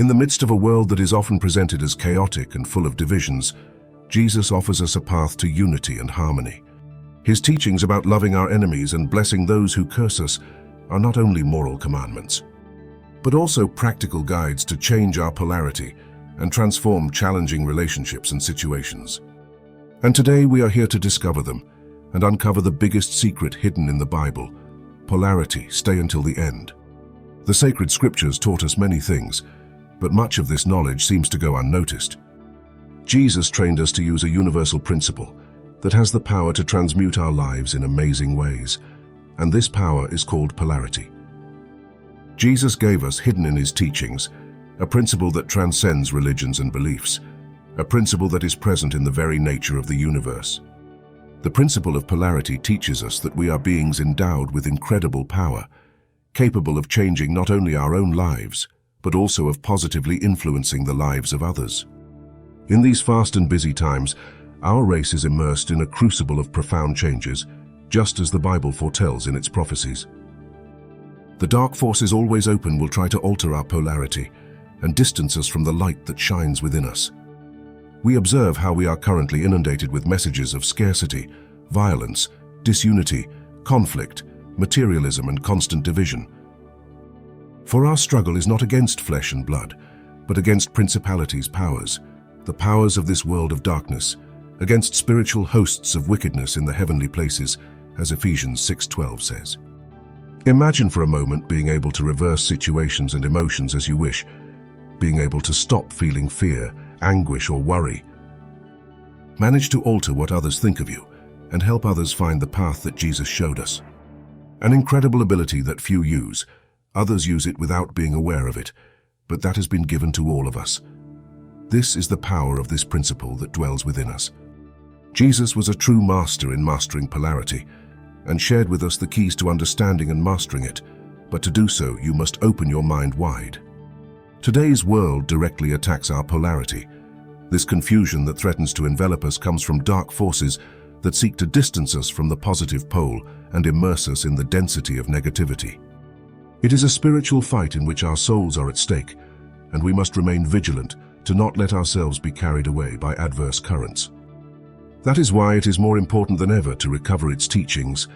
In the midst of a world that is often presented as chaotic and full of divisions, Jesus offers us a path to unity and harmony. His teachings about loving our enemies and blessing those who curse us are not only moral commandments, but also practical guides to change our polarity and transform challenging relationships and situations. And today we are here to discover them and uncover the biggest secret hidden in the Bible: polarity. Stay until the end. The sacred scriptures taught us many things, but much of this knowledge seems to go unnoticed. Jesus trained us to use a universal principle that has the power to transmute our lives in amazing ways, and this power is called polarity. Jesus gave us, hidden in his teachings, a principle that transcends religions and beliefs, a principle that is present in the very nature of the universe. The principle of polarity teaches us that we are beings endowed with incredible power, capable of changing not only our own lives, but also of positively influencing the lives of others. In these fast and busy times, our race is immersed in a crucible of profound changes, just as the Bible foretells in its prophecies. The dark forces always open will try to alter our polarity and distance us from the light that shines within us. We observe how we are currently inundated with messages of scarcity, violence, disunity, conflict, materialism, and constant division. For our struggle is not against flesh and blood, but against principalities, powers, the powers of this world of darkness, against spiritual hosts of wickedness in the heavenly places, as Ephesians 6:12 says. Imagine for a moment being able to reverse situations and emotions as you wish, being able to stop feeling fear, anguish, or worry. Manage to alter what others think of you and help others find the path that Jesus showed us. An incredible ability that few use. Others use it without being aware of it, but that has been given to all of us. This is the power of this principle that dwells within us. Jesus was a true master in mastering polarity and shared with us the keys to understanding and mastering it, but to do so, you must open your mind wide. Today's world directly attacks our polarity. This confusion that threatens to envelop us comes from dark forces that seek to distance us from the positive pole and immerse us in the density of negativity. It is a spiritual fight in which our souls are at stake, and we must remain vigilant to not let ourselves be carried away by adverse currents. That is why it is more important than ever to recover its teachings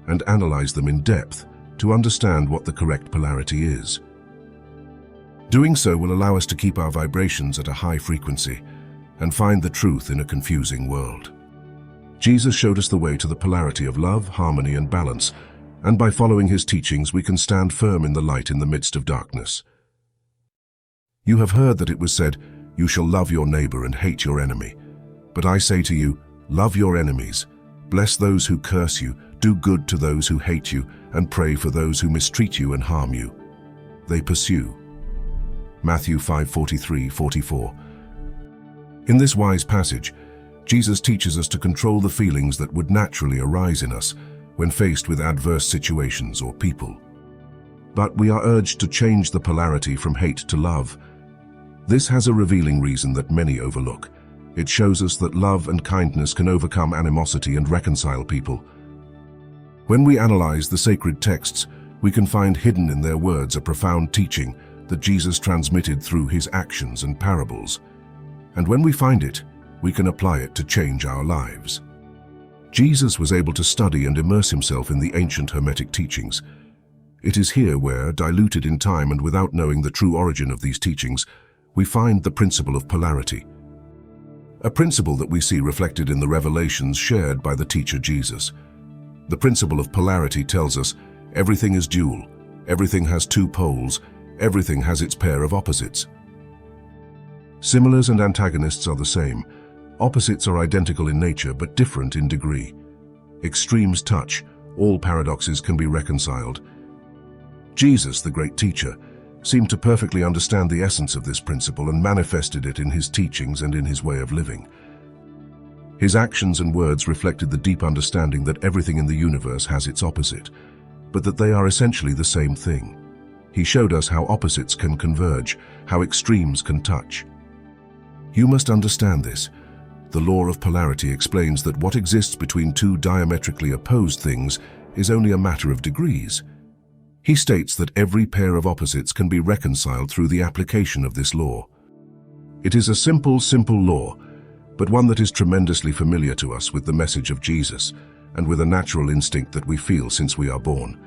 and analyze them in depth to understand what the correct polarity is. Doing so will allow us to keep our vibrations at a high frequency and find the truth in a confusing world. Jesus showed us the way to the polarity of love, harmony, and balance, and by following his teachings we can stand firm in the light in the midst of darkness. You have heard that it was said, "You shall love your neighbor and hate your enemy." But I say to you, love your enemies, bless those who curse you, do good to those who hate you, and pray for those who mistreat you and harm you. They pursue. Matthew 5:43-44. In this wise passage, Jesus teaches us to control the feelings that would naturally arise in us when faced with adverse situations or people. But we are urged to change the polarity from hate to love. This has a revealing reason that many overlook. It shows us that love and kindness can overcome animosity and reconcile people. When we analyze the sacred texts, we can find hidden in their words a profound teaching that Jesus transmitted through his actions and parables. And when we find it, we can apply it to change our lives. Jesus was able to study and immerse himself in the ancient Hermetic teachings. It is here where, diluted in time and without knowing the true origin of these teachings, we find the principle of polarity. A principle that we see reflected in the revelations shared by the teacher Jesus. The principle of polarity tells us everything is dual, everything has two poles, everything has its pair of opposites. Similars and antagonists are the same. Opposites are identical in nature but different in degree. Extremes touch, all paradoxes can be reconciled. Jesus, the great teacher, seemed to perfectly understand the essence of this principle and manifested it in his teachings and in his way of living. His actions and words reflected the deep understanding that everything in the universe has its opposite, but that they are essentially the same thing. He showed us how opposites can converge, how extremes can touch. You must understand this. The law of polarity explains that what exists between two diametrically opposed things is only a matter of degrees. He states that every pair of opposites can be reconciled through the application of this law. It is a simple law, but one that is tremendously familiar to us with the message of Jesus and with a natural instinct that we feel since we are born,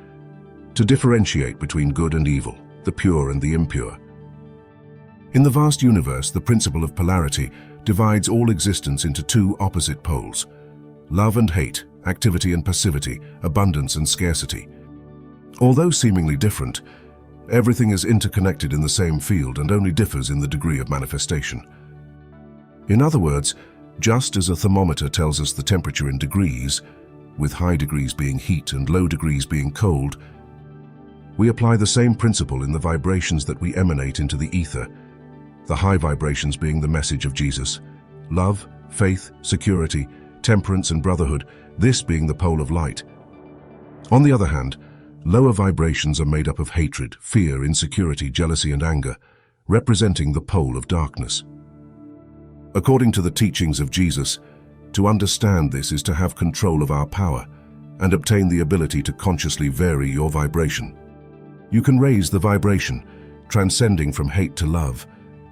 to differentiate between good and evil, the pure and the impure. In the vast universe, the principle of polarity divides all existence into two opposite poles: love and hate, activity and passivity, abundance and scarcity. Although seemingly different, everything is interconnected in the same field and only differs in the degree of manifestation. In other words, just as a thermometer tells us the temperature in degrees, with high degrees being heat and low degrees being cold, we apply the same principle in the vibrations that we emanate into the ether, the high vibrations being the message of Jesus: love, faith, security, temperance and brotherhood, this being the pole of light. On the other hand, lower vibrations are made up of hatred, fear, insecurity, jealousy and anger, representing the pole of darkness. According to the teachings of Jesus, to understand this is to have control of our power and obtain the ability to consciously vary your vibration. You can raise the vibration, transcending from hate to love,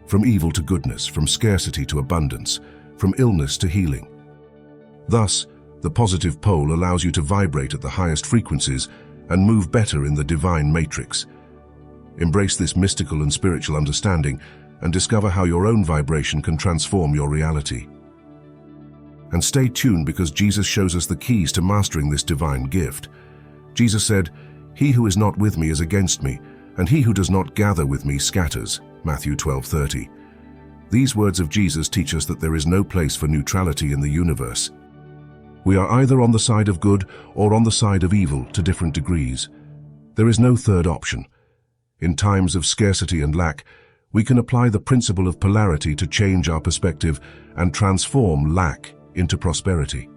from evil to goodness, from scarcity to abundance, from illness to healing. Thus, the positive pole allows you to vibrate at the highest frequencies and move better in the divine matrix. Embrace this mystical and spiritual understanding and discover how your own vibration can transform your reality. And stay tuned, because Jesus shows us the keys to mastering this divine gift. Jesus said, "He who is not with me is against me, and he who does not gather with me scatters." Matthew 12:30. These words of Jesus teach us that there is no place for neutrality in the universe. We are either on the side of good or on the side of evil to different degrees. There is no third option. In times of scarcity and lack, we can apply the principle of polarity to change our perspective and transform lack into prosperity.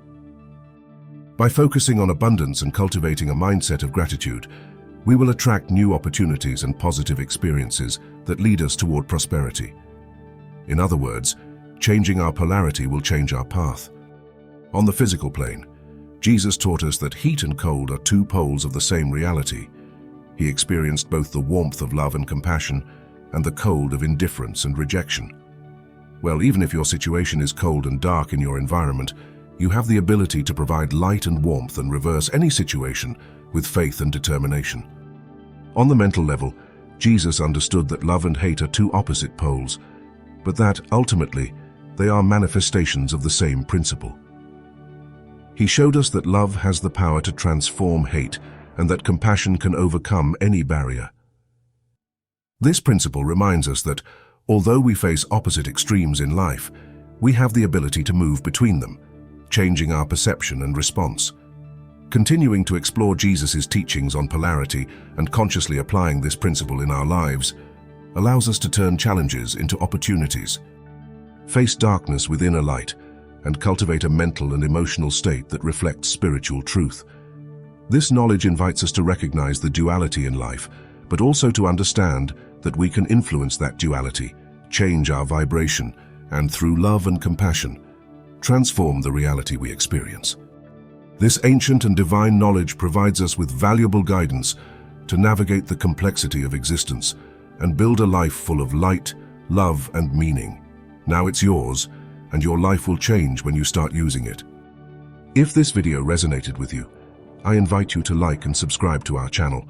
By focusing on abundance and cultivating a mindset of gratitude, we will attract new opportunities and positive experiences that lead us toward prosperity. In other words, changing our polarity will change our path. On the physical plane, Jesus taught us that heat and cold are two poles of the same reality. He experienced both the warmth of love and compassion and the cold of indifference and rejection. Well, even if your situation is cold and dark in your environment, you have the ability to provide light and warmth and reverse any situation with faith and determination. On the mental level, Jesus understood that love and hate are two opposite poles, but that, ultimately, they are manifestations of the same principle. He showed us that love has the power to transform hate and that compassion can overcome any barrier. This principle reminds us that, although we face opposite extremes in life, we have the ability to move between them, changing our perception and response. Continuing to explore Jesus' teachings on polarity and consciously applying this principle in our lives allows us to turn challenges into opportunities, face darkness with inner light, and cultivate a mental and emotional state that reflects spiritual truth. This knowledge invites us to recognize the duality in life, but also to understand that we can influence that duality, change our vibration, and through love and compassion, transform the reality we experience. This ancient and divine knowledge provides us with valuable guidance to navigate the complexity of existence and build a life full of light, love, and meaning. Now it's yours, and your life will change when you start using it. If this video resonated with you, I invite you to like and subscribe to our channel.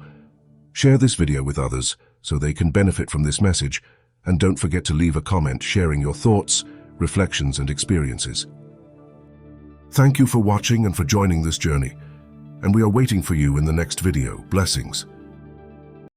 Share this video with others so they can benefit from this message, and don't forget to leave a comment sharing your thoughts, reflections, and experiences. Thank you for watching and for joining this journey, and we are waiting for you in the next video. Blessings.